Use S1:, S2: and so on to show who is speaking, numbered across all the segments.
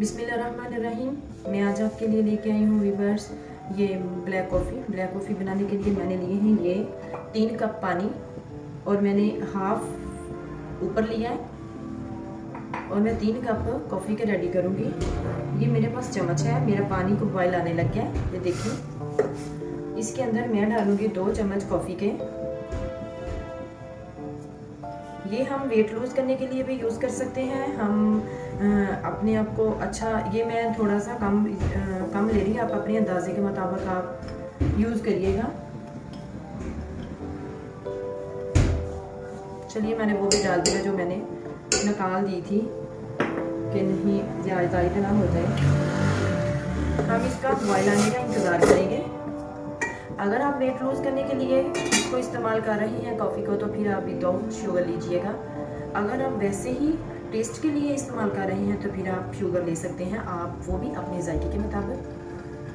S1: बिस्मिल्लाहिर्रहमानिर्रहीम। मैं आज आपके लिए लेके आई हूँ वीवर्स ये ब्लैक कॉफ़ी बनाने के लिए मैंने लिए हैं ये 3 कप पानी और मैंने हाफ ऊपर लिया है और मैं 3 कप कॉफ़ी के रेडी करूँगी। ये मेरे पास चम्मच है, मेरा पानी को बॉयल आने लग गया है। ये देखिए, इसके अंदर मैं डालूँगी 2 चम्मच कॉफ़ी के। ये हम वेट लूज़ करने के लिए भी यूज़ कर सकते हैं। हम अपने आप को अच्छा, ये मैं थोड़ा सा कम ले रही हूँ, आप अपने अंदाजे के मुताबिक आप यूज़ करिएगा। चलिए, मैंने वो भी डाल दिया जो मैंने निकाल दी थी कि नहीं ज़्यादा ना हो जाए। हम इसका बॉयल आने का इंतज़ार करेंगे। अगर आप वेट लूज़ करने के लिए इसको इस्तेमाल कर रहे हैं कॉफ़ी को, तो फिर आप विदाउट शुगर लीजिएगा। अगर आप वैसे ही टेस्ट के लिए इस्तेमाल कर रहे हैं तो फिर आप शुगर ले सकते हैं, आप वो भी अपने जायके के मुताबिक।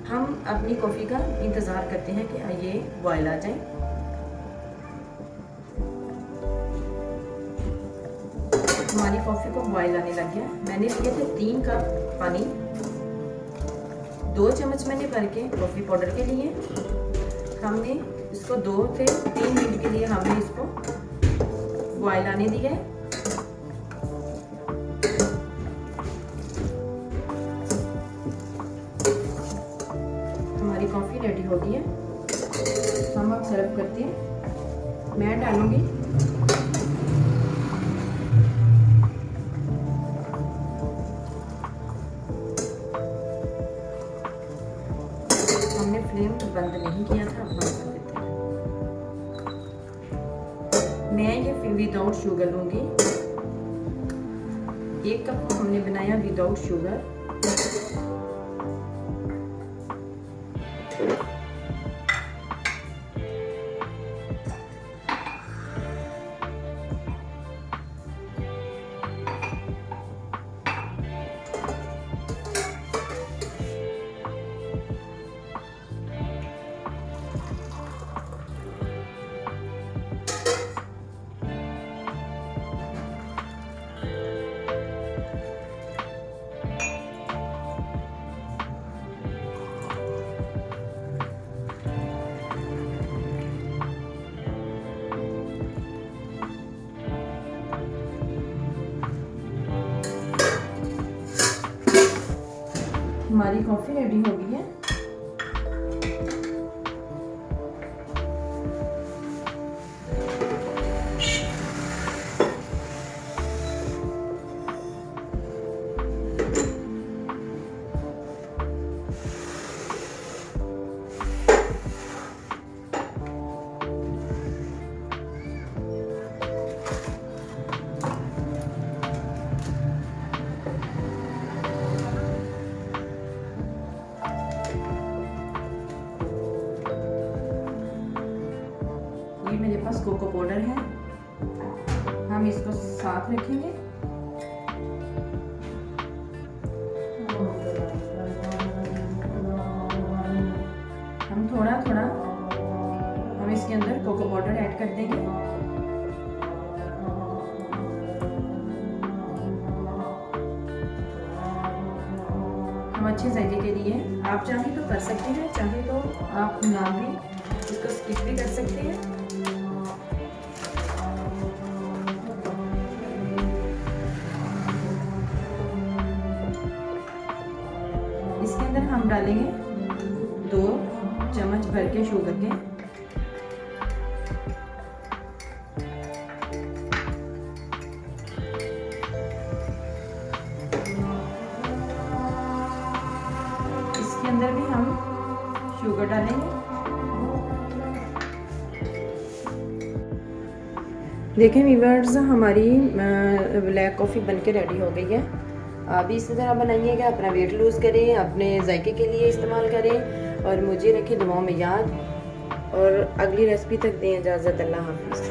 S1: हम अपनी कॉफ़ी का इंतज़ार करते हैं कि ये बॉयल आ जाए। हमारी कॉफ़ी को बॉयल आने लग गया। मैंने लिए थे 3 कप पानी, 2 चम्मच मैंने भर के कॉफ़ी पाउडर के लिए। हमने इसको 2 से 3 मिनट के लिए हमने इसको बॉयल आने दिया है। हमारी कॉफ़ी रेडी हो गई है। हम अब सर्व करते हैं। मैं डालूंगी फ्लेम बंद नहीं किया था, अब बंद कर देते हैं। मैं ये विदाउट शुगर लूँगी। 1 कप हमने बनाया विदाउट शुगर। हमारी कॉफ़ी रेडी हो गई है। ये मेरे पास कोको पाउडर है, हम इसको साथ रखेंगे। हम थोड़ा थोड़ा हम इसके अंदर कोको पाउडर ऐड कर देंगे। हम अच्छे जायके के लिए आप चाहे तो कर सकते हैं, चाहे तो आप ना भी इसको स्किप भी कर सकते हैं। इसके अंदर हम डालेंगे 2 चम्मच भर के शुगर के। इसके अंदर भी हम शुगर डालेंगे। देखें व्यूअर्स, हमारी ब्लैक कॉफ़ी बनके रेडी हो गई है। आप भी इसी तरह बनाइएगा, अपना वेट लूज़ करें, अपने जायके के लिए इस्तेमाल करें और मुझे रखें दुआओं में याद। और अगली रेसिपी तक दें इजाज़त। अल्लाह हाफ़िज़।